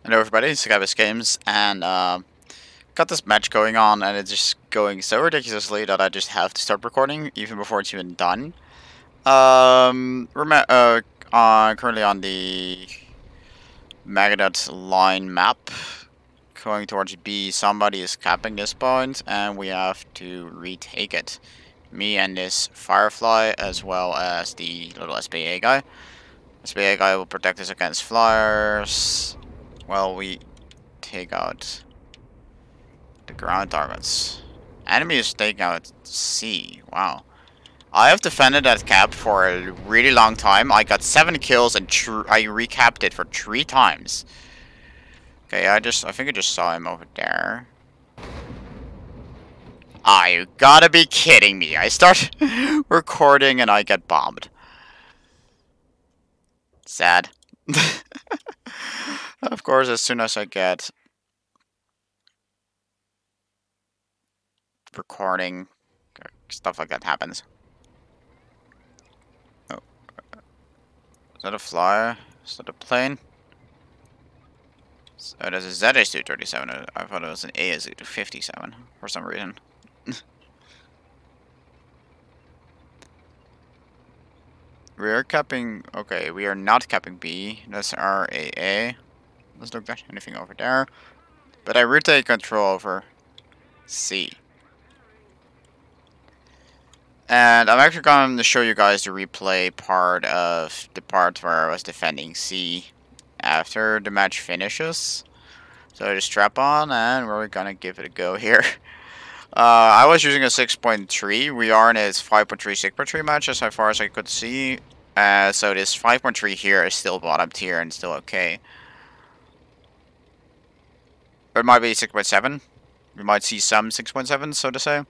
Hello everybody, it's Gabus Games, and got this match going on, and it's just going so ridiculously that I just have to start recording, even before it's even done. Currently on the Megadot line map, going towards B, somebody is capping this point, and we have to retake it. Me and this Firefly, as well as the little SBA guy. SBA guy will protect us against flyers. Well, we take out the ground targets. Enemy is taking out C. Wow. I have defended that cap for a really long time. I got 7 kills and I recapped it for 3 times. Okay, I think I just saw him over there. Ah, you gotta be kidding me. I start recording and I get bombed. Sad. Of course, as soon as I get recording, stuff like that happens. Oh. Is that a flyer? Is that a plane? So there's a ZSU-37. I thought it was an ASU-57 for some reason. We are capping... Okay, we are not capping B. That's RAA. Let's look at anything over there. But I rotate control over C. And I'm actually going to show you guys the replay part of the part where I was defending C after the match finishes. So just strap on and we're gonna give it a go here. I was using a 6.3. We are in a 5.3, 6.3 match as far as I could see. So this 5.3 here is still bottom tier and still okay. It might be 6.7. We might see some 6.7, so to say.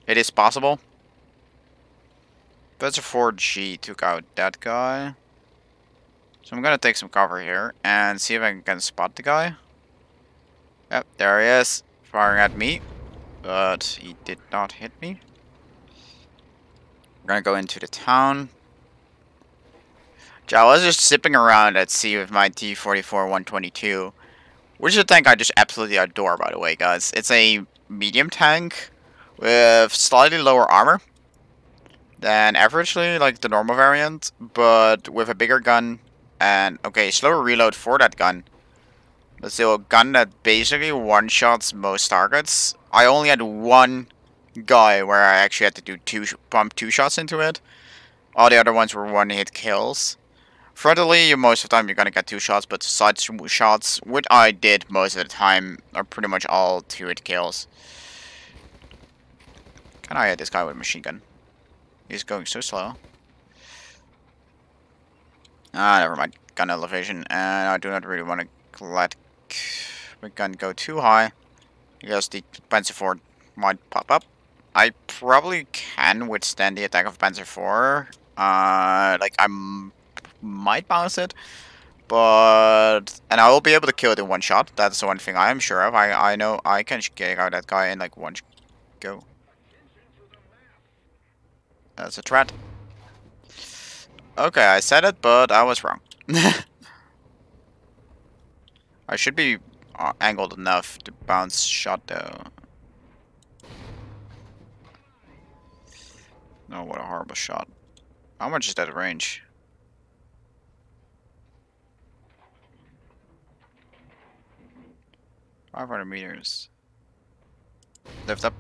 It is possible. That's a 4G took out that guy. So I'm gonna take some cover here and see if I can spot the guy. Yep, there he is, firing at me, but he did not hit me. I'm gonna go into the town. I was just zipping around at sea with my T44-122, which is a tank I just absolutely adore, by the way, guys. It's a medium tank with slightly lower armor than averagely, like the normal variant, but with a bigger gun and, okay, slower reload for that gun. But still a gun that basically one-shots most targets. I only had one guy where I actually had to do pump 2 shots into it. All the other ones were one-hit kills. Frontally, most of the time you're gonna get 2 shots, but side shots, which I did most of the time, are pretty much all 2-hit kills. Can I hit this guy with a machine gun? He's going so slow. Ah, never mind. Gun elevation, and I do not really want to let my gun go too high, because the Panzer IV might pop up. I probably can withstand the attack of Panzer IV. Like, might bounce it, and I will be able to kill it in one shot. That's the one thing I am sure of. I know I can kick out that guy in like one go. That's a threat. Okay, I said it, but I was wrong. I should be angled enough to bounce shot though. Oh, what a horrible shot. How much is that range? $500 meters. Lift up.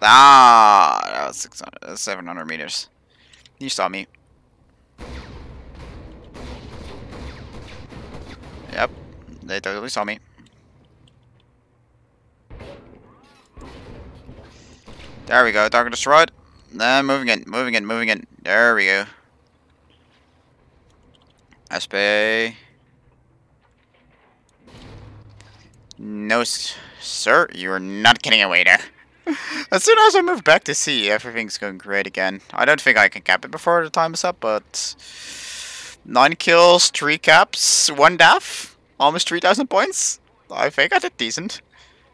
Ah, that was 600, 700 meters. You saw me. Yep, they totally saw me. There we go, target destroyed. Then moving in. There we go. SPA. No, sir, you are not getting away there. As soon as I move back to C, everything's going great again. I don't think I can cap it before the time is up, but 9 kills, 3 caps, 1 death, almost 3,000 points. I think I did decent.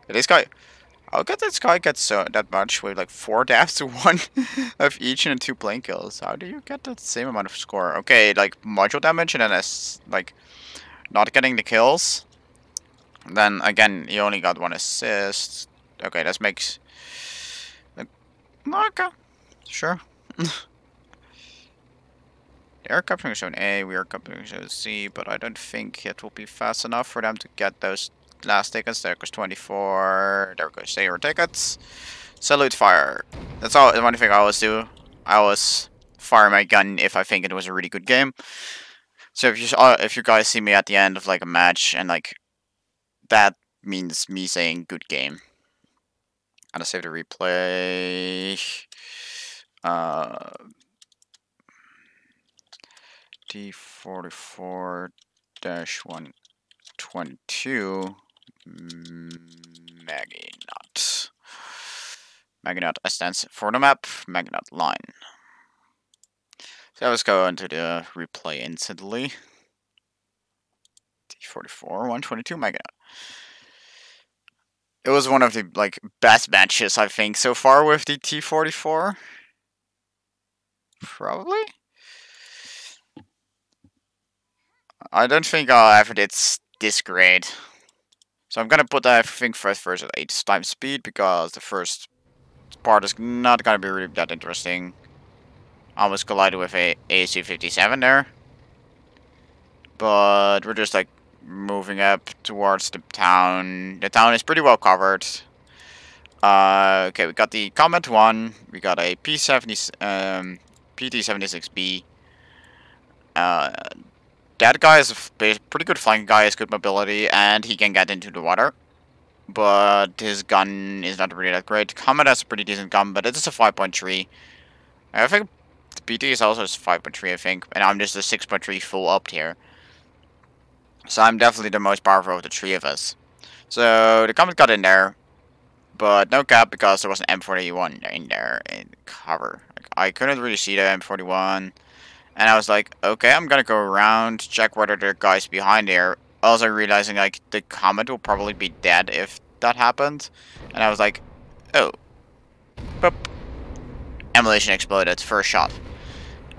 This guy, how could this guy get that much with like 4 deaths, 1 of each, and 2 plane kills? How do you get that same amount of score? Okay, like module damage and then like not getting the kills. Then again, he only got 1 assist. Okay, that makes... Okay, sure. They are capturing zone A, we are capturing zone C, but I don't think it will be fast enough for them to get those last tickets. There goes 24. There goes 0 tickets. Salute fire. That's all. One thing I always do. I always fire my gun if I think it was a really good game. So if you guys see me at the end of like a match and like that means me saying good game. I'm gonna save the replay. T44-122 Magnaut. Magnaut stands for the map, Magnaut line. So let's go into the replay instantly. T44-122 Magnaut. It was one of the like best matches I think so far with the T44. Probably. I don't think I'll ever did this great. So I'm gonna put everything first at 8 times speed because the first part is not gonna be really that interesting. Almost collided with a AC-57 there. But we're just like moving up towards the town. The town is pretty well covered. Okay, we got the Combat 1. We got a P70, PT-76B. That guy is a pretty good flying guy, has good mobility, and he can get into the water. But his gun is not really that great. Comet has a pretty decent gun, but it is a 5.3. I think the PT is also 5.3, I think, and I'm just a 6.3 full up here. So I'm definitely the most powerful of the three of us. So the Comet got in there, but no cap because there was an M41 in there in cover. Like, I couldn't really see the M41. And I was like, okay, I'm gonna go around, check whether there are guys behind there. Also realizing, like, the Comet will probably be dead if that happened. And I was like, oh. Boop. Emulation exploded, first shot.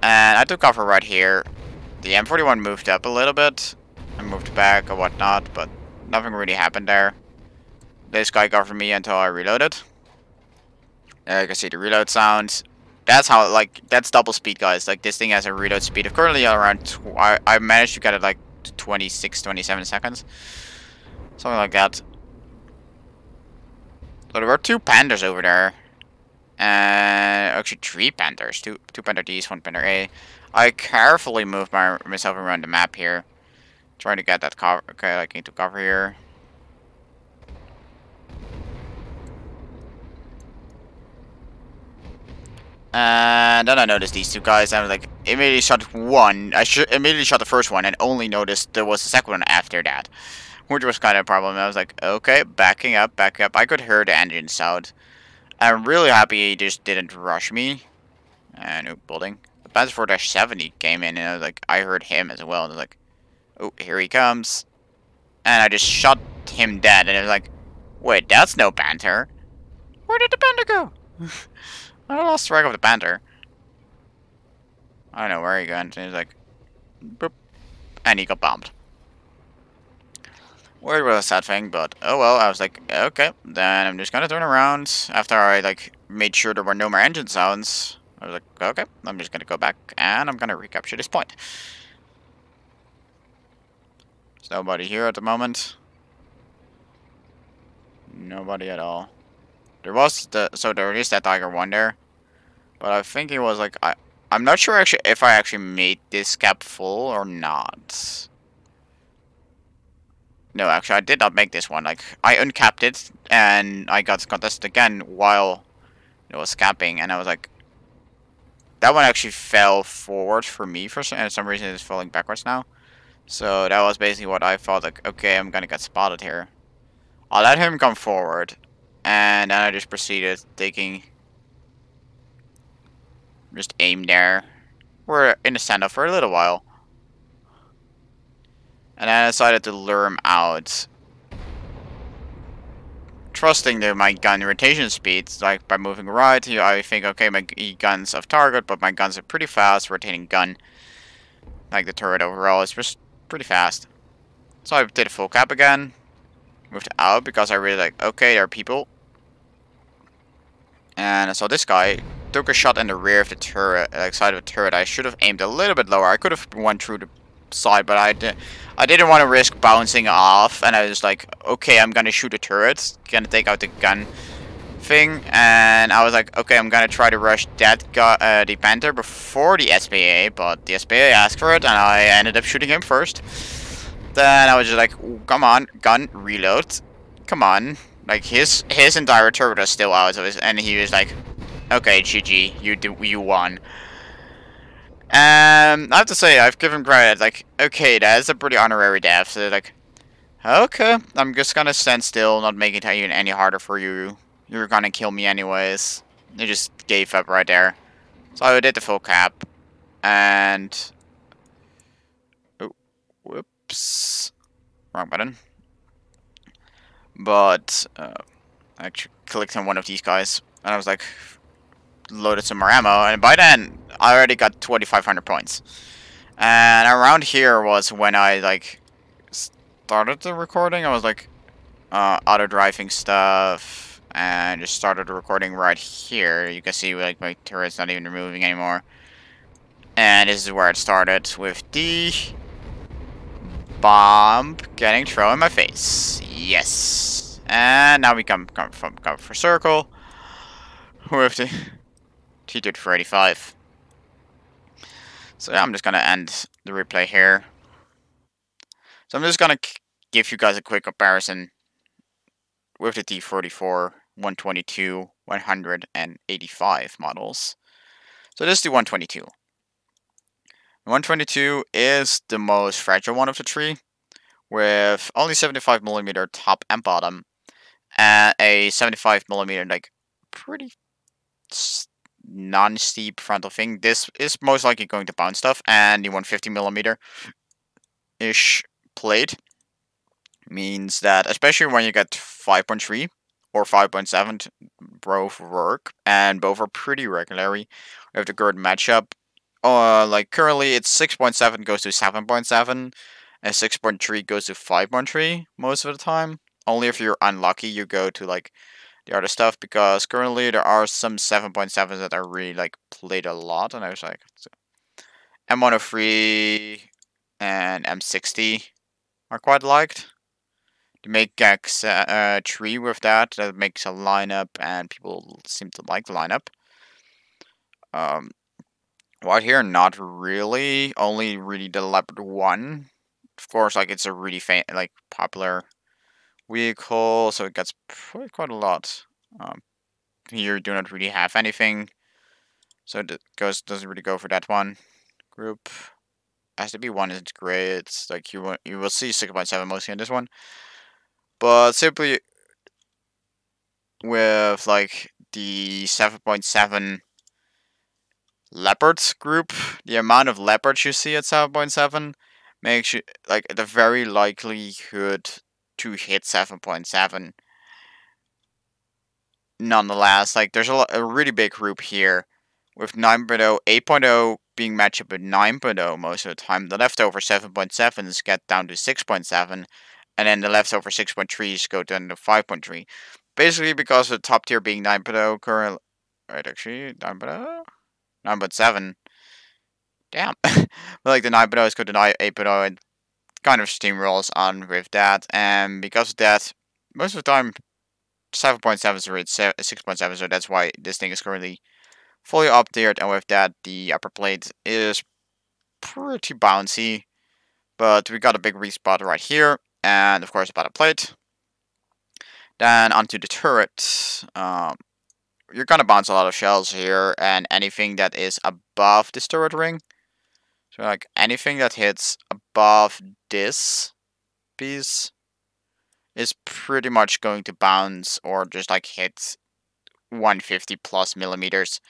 And I took cover right here. The M41 moved up a little bit. And moved back or whatnot, but nothing really happened there. This guy covered me until I reloaded. There you can see the reload sound. That's how, like, that's double speed, guys. Like, this thing has a reload speed of currently around, I managed to get it, like, to 26, 27 seconds. Something like that. So there were 2 pandas over there. And, actually 3 pandas. Two Panther Ds, 1 Panther A. I carefully moved myself around the map here. Trying to get that cover. Okay, I need to cover here. And then I noticed these 2 guys, and I was like, immediately shot one. I immediately shot the first one, and only noticed there was a second one after that, which was kind of a problem. I was like, okay, backing up. I could hear the engine sound. I'm really happy he just didn't rush me. And new building. The Panzer 4-70 came in, and I was like, I heard him as well. And I was like, oh, here he comes. And I just shot him dead, and I was like, wait, that's no Panther. Where did the Panther go? I lost track of the Panther. I don't know where he went. And he's like, boop. And he got bombed. Weird was a sad thing, but oh well. I was like, okay, then I'm just gonna turn around. After I like made sure there were no more engine sounds, I was like, okay, I'm just gonna go back and I'm gonna recapture this point. There's nobody here at the moment. Nobody at all. There was there is that Tiger 1 there. But I think it was like, I'm not sure actually if I actually made this cap full or not. No, actually I did not make this one. Like, I uncapped it and I got contested again while it was capping, and I was like, that one actually fell forward for me for some reason. It's falling backwards now. So that was basically what I thought, like, okay, I'm gonna get spotted here. I'll let him come forward, and then I just proceeded taking just aim there. We're in the standoff for a little while. And then I decided to lure him out. Trusting my gun rotation speeds, like by moving right, I think, okay, my gun's off target, but my guns are pretty fast, rotating gun. Like the turret overall is just pretty fast. So I did a full cap again. moved out because I really like, okay, there are people. And I saw this guy took a shot in the rear of the turret, like side of the turret. I should have aimed a little bit lower. I could have went through the side, but I didn't want to risk bouncing off. And I was like, okay, I'm gonna shoot the turret, gonna take out the gun thing. And I was like, okay, I'm gonna try to rush that guy, the Panther, before the SPA. But the SPA asked for it, and I ended up shooting him first. Then I was just like, come on, gun, reload, come on. Like his entire turret was still out of his, and he was like, okay, GG, you won. I have to say, I've given credit. Like, okay, that is a pretty honorary death. So like, okay, I'm just gonna stand still, not make it even any harder for you. You're gonna kill me anyways. You just gave up right there. So I did the full cap, and oh, whoops, wrong button. But I actually clicked on one of these guys, and I was like, loaded some more ammo, and by then I already got 2,500 points. And around here was when I like started the recording. I was like auto driving stuff, and just started the recording right here. You can see like my turret's not even moving anymore. And this is where it started with the bomb getting thrown in my face. Yes. And now we come for circle with the T44-85. So yeah, I'm just gonna end the replay here. So I'm just gonna give you guys a quick comparison with the T44-122, 185 models. So this is the 122. The 122 is the most fragile one of the three, with only 75mm top and bottom, and a 75mm like pretty non-steep frontal thing. This is most likely going to bounce stuff, and the 150mm ish plate means that, especially when you get 5.3 or 5.7, both work, and both are pretty regularly. We have the good matchup. Like currently it's 6.7 goes to 7.7, and 6.3 goes to 5.3 most of the time. Only if you're unlucky you go to like the other stuff, because currently there are some 7.7s that are really like played a lot, and I was like, M103 and M60 are quite liked. To make Gex tree with that makes a lineup, and people seem to like the lineup. Right here, not really. Only really the Leopard 1. Of course, like it's a really like popular vehicle, so it gets quite a lot. Here, do not really have anything, so it doesn't really go for that one. Group SDB1 isn't great. It's like you will see 6.7 mostly in this one. But simply with like the 7.7 Leopards group, the amount of Leopards you see at 7.7 makes you like the very likelihood to hit 7.7. Nonetheless, like there's a really big group here with 9.0, 8.0 being matched up with 9.0 most of the time. The leftover 7.7s get down to 6.7. And then the leftover 6.3s go down to 5.3. Basically, because of the top tier being 9.0 current. Right, actually, 9.0? 9.7. Damn. But like the 9.0s go to 8.0 and kind of steamrolls on with that. And because of that, most of the time, 7.7s are at 6.7, so that's why this thing is currently fully up-tiered. And with that, the upper plate is pretty bouncy. But we got a big respot right here. And of course, a bottom plate. Then onto the turret. You're gonna bounce a lot of shells here, and anything that is above this turret ring. So like anything that hits above this piece is pretty much going to bounce or just like hit 150 plus millimeters.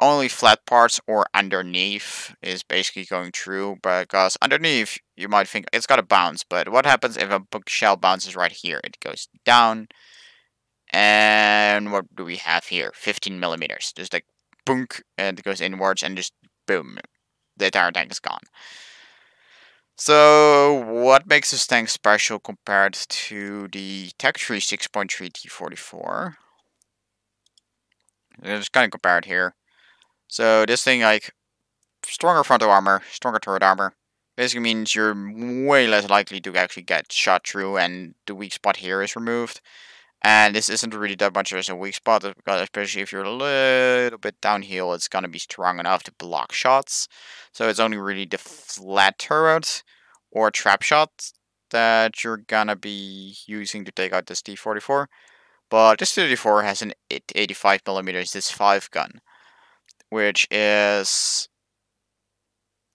Only flat parts or underneath is basically going through, because underneath you might think it's gotta bounce, but what happens if a shell bounces right here? It goes down, and what do we have here? 15 millimeters. Just like boonk, and it goes inwards, and just boom, the entire tank is gone. So, what makes this tank special compared to the Tech 3 6.3 T44? Just kind of compared here. So, this thing, like, stronger frontal armor, stronger turret armor. Basically means you're way less likely to actually get shot through, and the weak spot here is removed. And this isn't really that much as a weak spot, because especially if you're a little bit downhill, it's gonna be strong enough to block shots. So it's only really the flat turret or trap shot that you're gonna be using to take out this T44. But this T44 has an 85mm this 5 gun, which is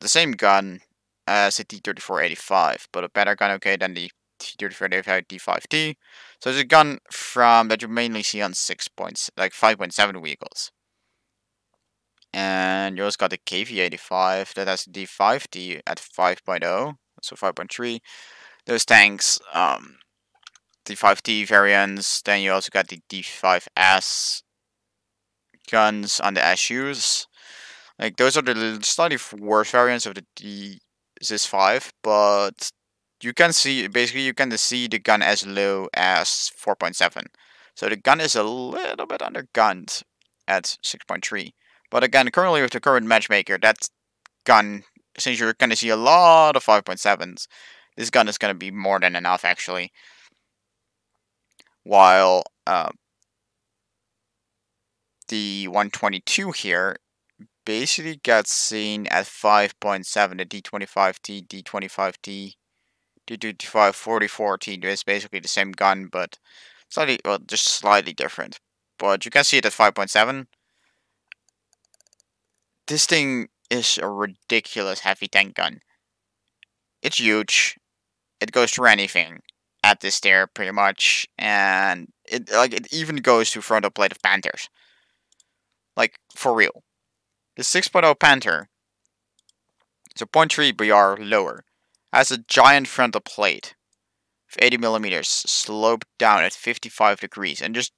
the same gun as the T34-85, but a better gun, okay, than the T34-85 D5T. So it's a gun from that you mainly see on 5.7 vehicles. And you also got the KV-85 that has the D5T at 5.0, so 5.3. Those tanks, D5T variants. Then you also got the D5S guns on the SUs. Like, those are the slightly worse variants of the ZIS-5, but you can see, basically, you can see the gun as low as 4.7. So the gun is a little bit undergunned at 6.3. But again, currently with the current matchmaker, that gun, since you're going to see a lot of 5.7s, this gun is going to be more than enough, actually. While the 122 here basically gets seen at 5.7, the D25T, D25T, D25-44T is basically the same gun, but slightly, well, just slightly different. But you can see it at 5.7. This thing is a ridiculous heavy tank gun. It's huge. It goes through anything at this tier, pretty much, and it even goes to frontal plate of Panthers. Like, for real. The 6.0 Panther, so 0.3 BR lower, has a giant frontal plate of 80mm sloped down at 55 degrees, and just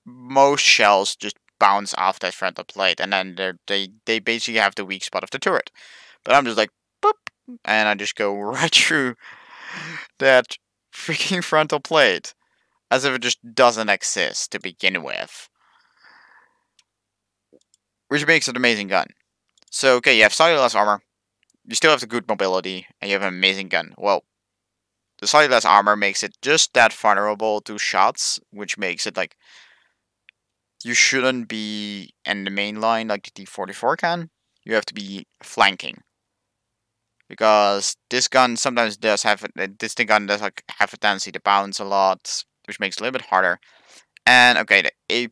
most shells just bounce off that frontal plate, and then they basically have the weak spot of the turret. But I'm just like, boop, and I just go right through that freaking frontal plate, as if it just doesn't exist to begin with. Which makes it an amazing gun. So, okay, you have slightly less armor, you still have the good mobility, and you have an amazing gun. Well, the slightly less armor makes it just that vulnerable to shots, which makes it like you shouldn't be in the main line like the T44 can. You have to be flanking, because this gun sometimes does have this gun does like have a tendency to bounce a lot, which makes it a little bit harder. And okay, the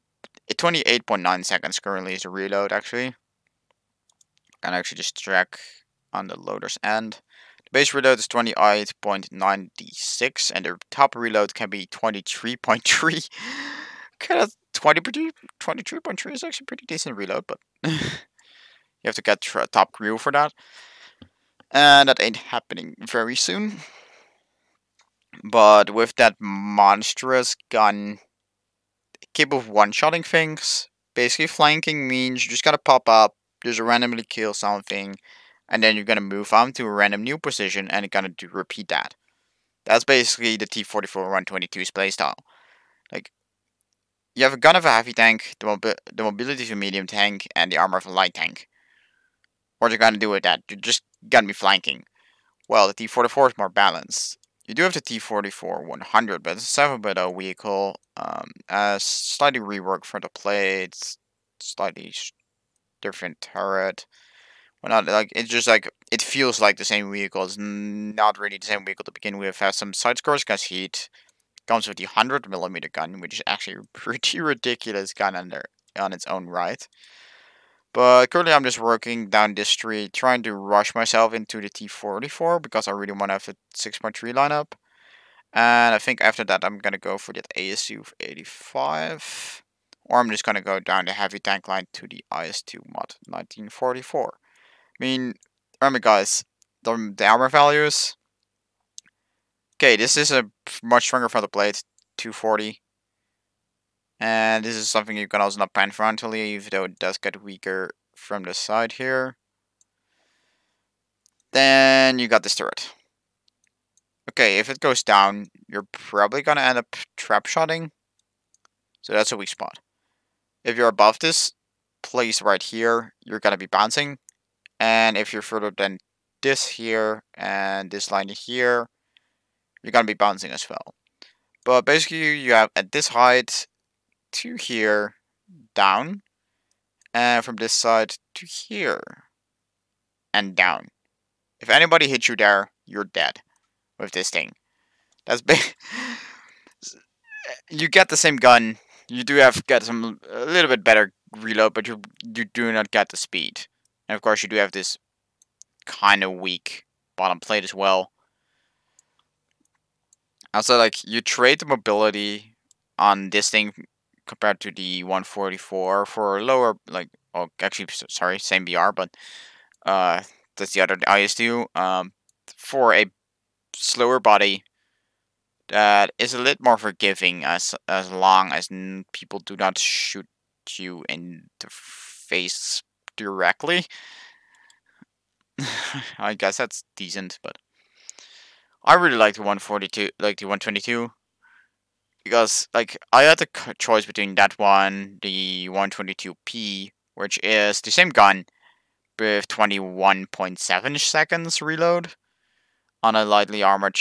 28.9 seconds currently is the reload actually. And actually just check on the loader's end. The base reload is 28.96, and the top reload can be 23.3. Okay, that's 23.3 is actually pretty decent reload, but you have to get a top crew for that. And that ain't happening very soon. But with that monstrous gun, capable of one-shotting things, basically flanking means you just gotta pop up, just randomly kill something, and then you're gonna move on to a random new position and you're gonna repeat that. That's basically the T44-122's playstyle. Like, you have a gun of a heavy tank, the mobility of a medium tank, and the armor of a light tank. What you're gonna do with that? You're just gonna be flanking. Well, the T44 is more balanced. You do have the T44-100, but it's a 7.0 vehicle, slightly reworked for the plates, slightly different turret. Well, not like it's just like it feels like the same vehicle. It's not really the same vehicle to begin with. Has some side scores, gas heat. Comes with the 100mm gun, which is actually a pretty ridiculous gun on its own right. But currently I'm just working down this street, trying to rush myself into the T44 because I really want to have the 6.3 lineup. And I think after that I'm gonna go for that ASU 85. Or I'm just gonna go down the heavy tank line to the IS2 mod 1944. I mean, remember guys, the armor values. Okay, this is a much stronger frontal plate, 240. And this is something you can also not pan frontally, even though it does get weaker from the side here. Then you got this turret. Okay, if it goes down, you're probably gonna end up trap shotting. So that's a weak spot. If you're above this place right here, you're gonna be bouncing. And if you're further than this here and this line here, you're gonna be bouncing as well. But basically, you have at this height to here, down, and from this side to here, and down. If anybody hits you there, you're dead with this thing. That's big. You get the same gun. You do have get some a little bit better reload, but you do not get the speed. And of course, you do have this kind of weak bottom plate as well. Also, like you trade the mobility on this thing compared to the 144 for lower, like, oh, actually, sorry, same BR, but that's the other IS2. For a slower body that is a little more forgiving as long as people do not shoot you in the face directly. I guess that's decent, but I really like the 142, like the 122, because like I had the choice between that one, the 122P, which is the same gun with 21.7 seconds reload on a lightly armored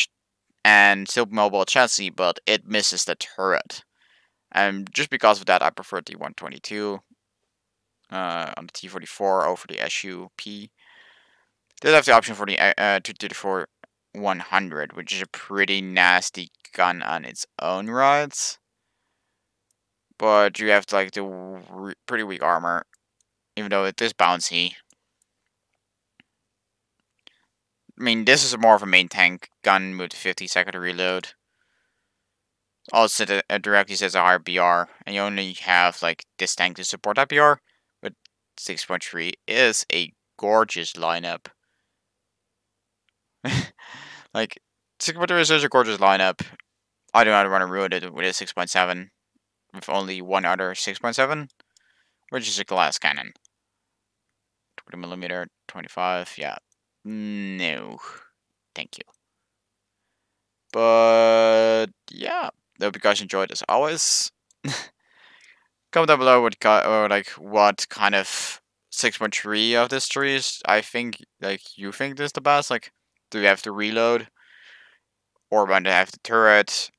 and still mobile chassis, but it misses the turret. And just because of that, I prefer the 122 on the T44 over the SUP. Did have the option for the 234-100, which is a pretty nasty gun on its own right. But you have like the pretty weak armor, even though it is bouncy. I mean, this is more of a main tank gun with 50-second reload. Also, it directly says a higher BR, and you only have like this tank to support that BR. But 6.3 is a gorgeous lineup. Like 6.3 is such a gorgeous lineup. I do not want to ruin it with a 6.7 with only one other 6.7, which is a glass cannon. 20mm, 25, yeah. No. Thank you. But yeah, I hope you guys enjoyed as always. Comment down below what kind of 6.3 of this tree is I think like you think this is the best. Like, do you have to reload, or when they have the turret,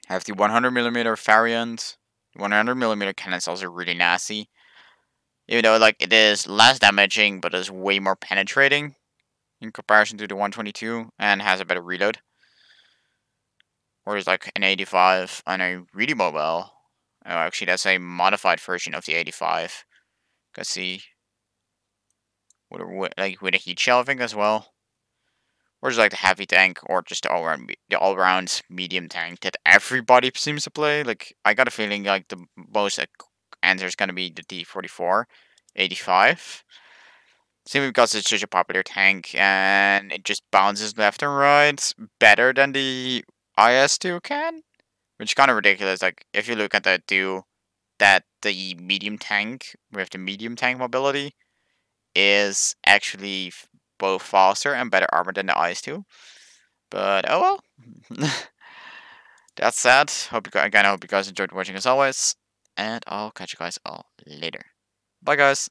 have the 100mm variant? 100mm cannon is also really nasty, even though like it is less damaging, but is way more penetrating in comparison to the 122 and has a better reload. Or is like an 85 on a really mobile. Oh, actually, that's a modified version of the 85. Can see with a heat shelving as well. Or just like the heavy tank, or just the all-round medium tank that everybody seems to play. Like, I got a feeling like the most answer is gonna be the T44 85. Simply because it's such a popular tank and it just bounces left and right better than the IS2 can. Which is kind of ridiculous. Like, if you look at that too, that the medium tank with the medium tank mobility is actually both faster and better armored than the IS2. But oh well. That's sad. Hope you guys enjoyed watching as always, and I'll catch you guys all later. Bye, guys.